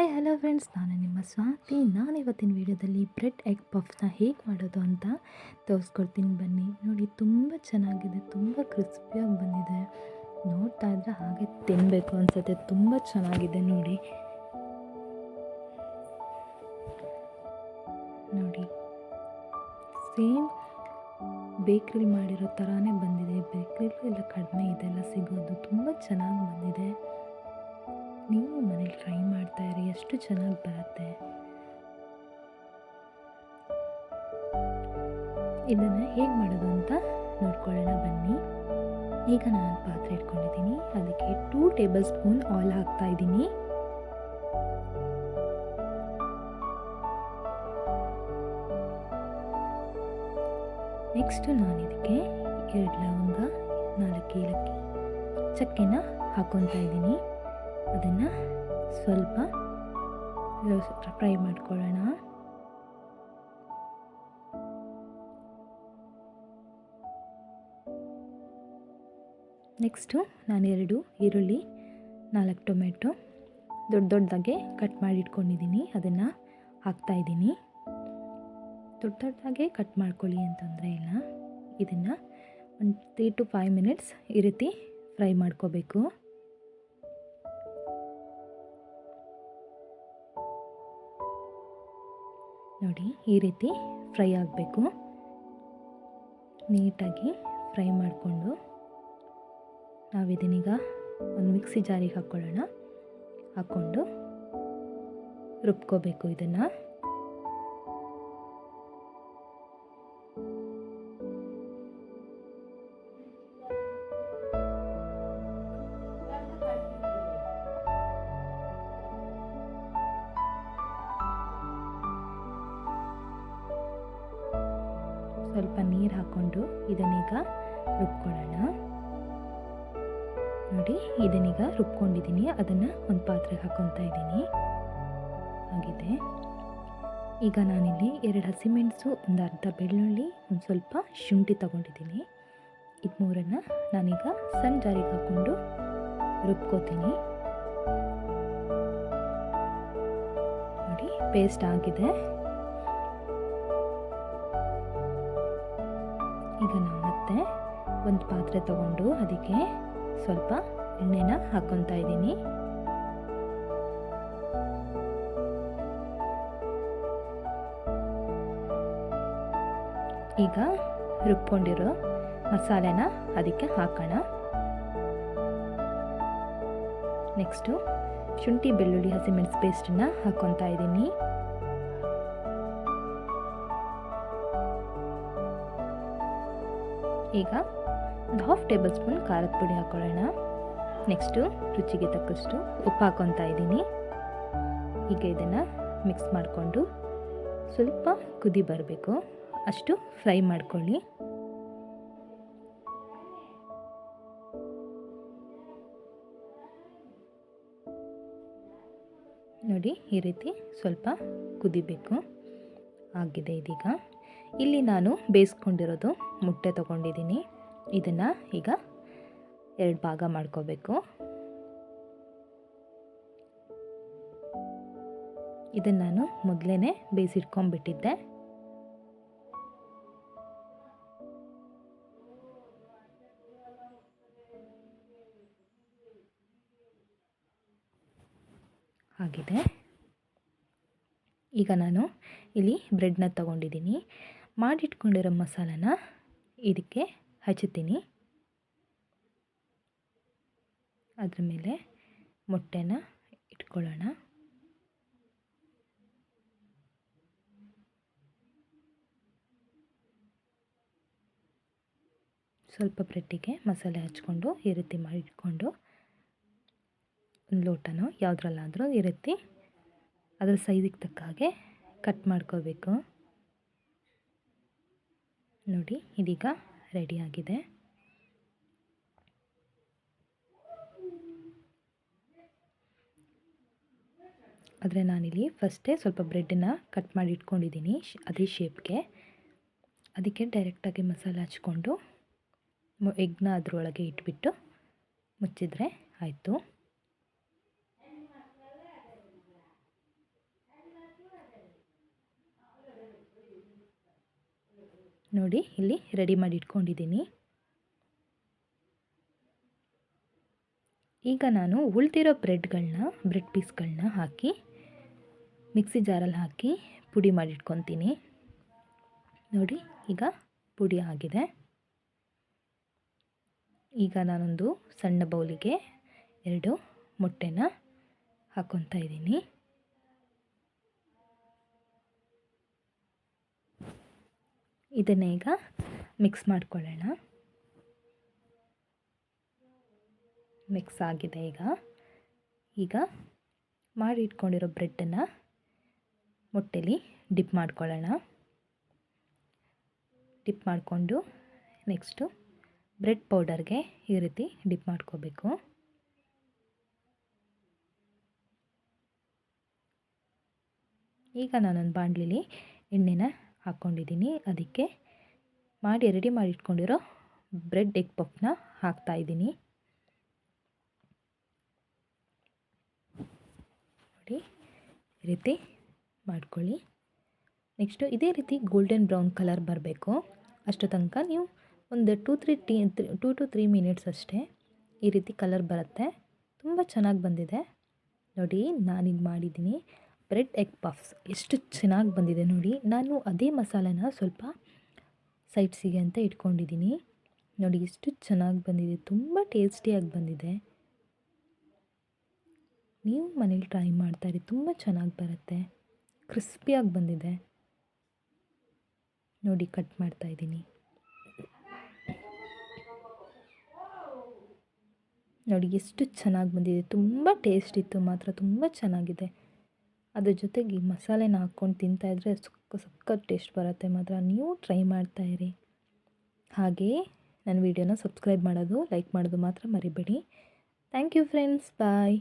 Hi hello friends, ನಾನು ನಿಮ್ಮ ಸ್ವಾತಿ. ಇವತ್ತಿನ ವೀಡಿಯೋದಲ್ಲಿ ಬ್ರೆಡ್ ಎಗ್ ಪಫ್ನ ಹೇಗೆ ಮಾಡೋದು ಅಂತ ತೋರಿಸ್ಕೊಡ್ತೀನಿ. ಬನ್ನಿ ನೋಡಿ, ತುಂಬ ಚೆನ್ನಾಗಿದೆ, ತುಂಬ ಕ್ರಿಸ್ಪಿಯಾಗಿ ಬಂದಿದೆ. ನೋಡ್ತಾ ಇದ್ರೆ ಹಾಗೆ ತಿನ್ನಬೇಕು ಅನಿಸುತ್ತೆ. ತುಂಬ ಚೆನ್ನಾಗಿದೆ ನೋಡಿ. ಸೇಮ್ ಬೇಕ್ರಿಲಿ ಮಾಡಿರೋ ಥರನೇ ಬಂದಿದೆ. ಬೇಕ್ರಿಲೂ ಎಲ್ಲ ಕಡಿಮೆ ಇದೆಲ್ಲ ಸಿಗೋದು. ತುಂಬ ಚೆನ್ನಾಗಿ ಬಂದಿದೆ. ನೀವು ಮನೇಲಿ ಟ್ರೈ ಮಾಡ್ತಾಯಿರಿ, ಎಷ್ಟು ಚೆನ್ನಾಗಿ ಬರುತ್ತೆ. ಇದನ್ನು ಹೇಗೆ ಮಾಡೋದು ಅಂತ ನೋಡ್ಕೊಳ್ಳೋಣ ಬನ್ನಿ. ಈಗ ನಾನು ಪಾತ್ರೆ ಇಟ್ಕೊಂಡಿದ್ದೀನಿ. ಅದಕ್ಕೆ 2 ಟೇಬಲ್ ಸ್ಪೂನ್ ಆಯಿಲ್ ಹಾಕ್ತಾಯಿದ್ದೀನಿ. ನೆಕ್ಸ್ಟು ನಾನು ಇದಕ್ಕೆ 2 ಲವಂಗ, 4 ಏಲಕ್ಕಿ, ಚಕ್ಕೆನ ಹಾಕ್ಕೊತಾ ಇದ್ದೀನಿ. ಅದನ್ನು ಸ್ವಲ್ಪ ಫ್ರೈ ಮಾಡ್ಕೊಳ್ಳೋಣ. ನೆಕ್ಸ್ಟು ನಾನು 2 ಈರುಳ್ಳಿ, 4 ಟೊಮೆಟೊ ದೊಡ್ಡದಾಗೆ ಕಟ್ ಮಾಡಿ ಇಟ್ಕೊಂಡಿದ್ದೀನಿ. ಅದನ್ನು ಹಾಕ್ತಾಯಿದ್ದೀನಿ. ದೊಡ್ಡದಾಗೆ ಕಟ್ ಮಾಡ್ಕೊಳ್ಳಿ ಅಂತಂದರೆ ಇಲ್ಲ. ಇದನ್ನು ಒಂದು 3 to 5 ಮಿನಿಟ್ಸ್ ಈ ರೀತಿ ಫ್ರೈ ಮಾಡ್ಕೋಬೇಕು. ನೋಡಿ, ಈ ರೀತಿ ಫ್ರೈ ಆಗಬೇಕು. ನೀಟಾಗಿ ಫ್ರೈ ಮಾಡಿಕೊಂಡು ನಾವಿದನ್ನೀಗ ಒಂದು ಮಿಕ್ಸಿ ಜಾರಿಗೆ ಹಾಕ್ಕೊಳ್ಳೋಣ. ಹಾಕ್ಕೊಂಡು ರುಬ್ಕೋಬೇಕು ಇದನ್ನು. ಸ್ವಲ್ಪ ನೀರು ಹಾಕ್ಕೊಂಡು ಇದನ್ನೀಗ ರುಬ್ಕೊಳ್ಳೋಣ. ನೋಡಿ, ಇದನ್ನೀಗ ರುಬ್ಕೊಂಡಿದ್ದೀನಿ. ಅದನ್ನು ಒಂದು ಪಾತ್ರೆಗೆ ಹಾಕ್ಕೊತಾ ಇದ್ದೀನಿ. ಆಗಿದೆ. ಈಗ ನಾನಿಲ್ಲಿ 2 ಹಸಿಮೆಣಸು, ಒಂದು ಅರ್ಧ ಬೆಳ್ಳುಳ್ಳಿ, ಒಂದು ಸ್ವಲ್ಪ ಶುಂಠಿ ತಗೊಂಡಿದ್ದೀನಿ. ಇದು ಮೂರನ್ನು ನಾನೀಗ ಸಣ್ಣ ಜಾರಿಗೆ ಹಾಕ್ಕೊಂಡು ರುಬ್ಕೋತೀನಿ. ನೋಡಿ, ಪೇಸ್ಟ್ ಆಗಿದೆ. ಈಗ ನಾನು ಮತ್ತೆ ಒಂದು ಪಾತ್ರೆ ತಗೊಂಡು ಅದಕ್ಕೆ ಸ್ವಲ್ಪ ಎಣ್ಣೆನ ಹಾಕ್ಕೊತಾ ಇದ್ದೀನಿ. ಈಗ ರುಬ್ಕೊಂಡಿರೋ ಮಸಾಲೆನ ಅದಕ್ಕೆ ಹಾಕೋಣ. ನೆಕ್ಸ್ಟು ಶುಂಠಿ, ಬೆಳ್ಳುಳ್ಳಿ, ಹಸಿಮೆಣಸು ಪೇಸ್ಟನ್ನು ಹಾಕ್ಕೊತಾ ಇದ್ದೀನಿ. ಈಗ ಒಂದು 1/2 ಟೇಬಲ್ ಸ್ಪೂನ್ ಖಾರದ ಪುಡಿ ಹಾಕ್ಕೊಳ್ಳೋಣ. ನೆಕ್ಸ್ಟು ರುಚಿಗೆ ತಕ್ಕಷ್ಟು ಉಪ್ಪು ಹಾಕ್ಕೊತಾ ಇದ್ದೀನಿ. ಈಗ ಇದನ್ನು ಮಿಕ್ಸ್ ಮಾಡಿಕೊಂಡು ಸ್ವಲ್ಪ ಕುದಿ ಬರಬೇಕು, ಅಷ್ಟು ಫ್ರೈ ಮಾಡ್ಕೊಳ್ಳಿ. ನೋಡಿ, ಈ ರೀತಿ ಸ್ವಲ್ಪ ಕುದಿಬೇಕು. ಆಗಿದೆ ಇದೀಗ. ಇಲ್ಲಿ ನಾನು ಬೇಯಿಸ್ಕೊಂಡಿರೋದು ಮೊಟ್ಟೆ ತೊಗೊಂಡಿದ್ದೀನಿ. ಇದನ್ನು ಈಗ 2 ಭಾಗ ಮಾಡ್ಕೋಬೇಕು. ಇದನ್ನು ನಾನು ಮೊದಲೇ ಬೇಯಿಸಿಟ್ಕೊಂಡ್ಬಿಟ್ಟಿದ್ದೆ. ಆಗಿದೆ. ಈಗ ನಾನು ಇಲ್ಲಿ ಬ್ರೆಡ್ನ ತಗೊಂಡಿದ್ದೀನಿ. ಮಾಡಿಟ್ಕೊಂಡಿರೋ ಮಸಾಲನ ಇದಕ್ಕೆ ಹಚ್ಚುತ್ತೀನಿ. ಅದ್ರ ಮೇಲೆ ಮೊಟ್ಟೆನ ಇಟ್ಕೊಳ್ಳೋಣ. ಸ್ವಲ್ಪ ಬ್ರೆಡ್ಡಿಗೆ ಮಸಾಲೆ ಹಚ್ಕೊಂಡು ಈ ರೀತಿ ಮಾಡಿಟ್ಕೊಂಡು ಒಂದು ಲೋಟನೋ ಯಾವುದ್ರಲ್ಲಾದರೂ ಈ ರೀತಿ ಅದರ ಸೈಜಿಗೆ ತಕ್ಕ ಹಾಗೆ ಕಟ್ ಮಾಡ್ಕೋಬೇಕು. ನೋಡಿ, ಇದೀಗ ರೆಡಿಯಾಗಿದೆ. ಆದರೆ ನಾನಿಲ್ಲಿ ಫಸ್ಟೇ ಸ್ವಲ್ಪ ಬ್ರೆಡ್ಡನ್ನು ಕಟ್ ಮಾಡಿ ಇಟ್ಕೊಂಡಿದ್ದೀನಿ ಅದೇ ಶೇಪ್ಗೆ. ಅದಕ್ಕೆ ಡೈರೆಕ್ಟಾಗಿ ಮಸಾಲೆ ಹಚ್ಕೊಂಡು ಎಗ್ನ ಅದರೊಳಗೆ ಇಟ್ಬಿಟ್ಟು ಮುಚ್ಚಿದ್ರೆ ಆಯಿತು. ನೋಡಿ ಇಲ್ಲಿ ರೆಡಿ ಮಾಡಿ ಇಟ್ಕೊಂಡಿದ್ದೀನಿ. ಈಗ ನಾನು ಉಳಿದಿರೋ ಬ್ರೆಡ್ ಪೀಸ್ಗಳನ್ನ ಹಾಕಿ ಮಿಕ್ಸಿ ಜಾರಲ್ಲಿ ಹಾಕಿ ಪುಡಿ ಮಾಡಿಟ್ಕೊತೀನಿ. ನೋಡಿ ಈಗ ಪುಡಿ ಆಗಿದೆ. ಈಗ ನಾನೊಂದು ಸಣ್ಣ ಬೌಲಿಗೆ 2 ಮೊಟ್ಟೆನ ಹಾಕ್ಕೊತಾ ಇದ್ದೀನಿ. ಇದನ್ನೇ ಈಗ ಮಿಕ್ಸ್ ಮಾಡ್ಕೊಳ್ಳೋಣ. ಮಿಕ್ಸ್ ಆಗಿದೆ. ಈಗ ಮಾಡಿ ಇಟ್ಕೊಂಡಿರೋ ಬ್ರೆಡ್ಡನ್ನು ಮೊಟ್ಟೆಲಿ ಡಿಪ್ ಮಾಡ್ಕೊಳ್ಳೋಣ. ಡಿಪ್ ಮಾಡಿಕೊಂಡು ನೆಕ್ಸ್ಟು ಬ್ರೆಡ್ ಪೌಡರ್ಗೆ ಈ ರೀತಿ ಡಿಪ್ ಮಾಡ್ಕೋಬೇಕು. ಈಗ ನಾನೊಂದು ಬಾಣಲಿಲಿ ಎಣ್ಣೆನ ಹಾಕ್ಕೊಂಡಿದ್ದೀನಿ. ಅದಕ್ಕೆ ರೆಡಿ ಮಾಡಿ ಇಟ್ಕೊಂಡಿರೋ ಬ್ರೆಡ್ ಎಗ್ ಪಫ್ನ ಹಾಕ್ತಾಯಿದ್ದೀನಿ. ನೋಡಿ ಈ ರೀತಿ ಮಾಡ್ಕೊಳ್ಳಿ. ನೆಕ್ಸ್ಟು ಇದೇ ರೀತಿ ಗೋಲ್ಡನ್ ಬ್ರೌನ್ ಕಲರ್ ಬರಬೇಕು. ಅಷ್ಟು ತನಕ ನೀವು ಒಂದು 2 to 3 ಮಿನಿಟ್ಸ್ ಅಷ್ಟೇ ಈ ರೀತಿ ಕಲರ್ ಬರುತ್ತೆ. ತುಂಬ ಚೆನ್ನಾಗಿ ಬಂದಿದೆ. ನೋಡಿ ನಾನಿದು ಮಾಡಿದ್ದೀನಿ ಬ್ರೆಡ್ ಎಗ್ ಪಫ್ಸ್. ಎಷ್ಟು ಚೆನ್ನಾಗಿ ಬಂದಿದೆ ನೋಡಿ. ನಾನು ಅದೇ ಮಸಾಲೆನ ಸ್ವಲ್ಪ ಸೈಡ್ಸಿಗೆ ಅಂತ ಇಟ್ಕೊಂಡಿದ್ದೀನಿ. ನೋಡಿ ಎಷ್ಟು ಚೆನ್ನಾಗಿ ಬಂದಿದೆ. ತುಂಬ ಟೇಸ್ಟಿಯಾಗಿ ಬಂದಿದೆ. ನೀವು ಮನೇಲಿ ಟ್ರೈ ಮಾಡ್ತಾಯಿರಿ, ತುಂಬ ಚೆನ್ನಾಗಿ ಬರುತ್ತೆ. ಕ್ರಿಸ್ಪಿಯಾಗಿ ಬಂದಿದೆ. ನೋಡಿ ಕಟ್ ಮಾಡ್ತಾಯಿದ್ದೀನಿ. ನೋಡಿ ಎಷ್ಟು ಚೆನ್ನಾಗಿ ಬಂದಿದೆ. ತುಂಬ ಟೇಸ್ಟ್ ಇತ್ತು ಮಾತ್ರ, ತುಂಬ ಚೆನ್ನಾಗಿದೆ. ಅದ್ರ ಜೊತೆಗೆ ಈ ಮಸಾಲೆನ ಹಾಕ್ಕೊಂಡು ತಿಂತಾಯಿದ್ರೆ ಸಖತ್ ಟೇಸ್ಟ್ ಬರುತ್ತೆ ಮಾತ್ರ. ನೀವು ಟ್ರೈ ಮಾಡ್ತಾಯಿರಿ. ಹಾಗೆಯೇ ನನ್ನ ವಿಡಿಯೋನ ಸಬ್ಸ್ಕ್ರೈಬ್ ಮಾಡೋದು, ಲೈಕ್ ಮಾಡೋದು ಮಾತ್ರ ಮರಿಬೇಡಿ. Thank you friends. ಬಾಯ್.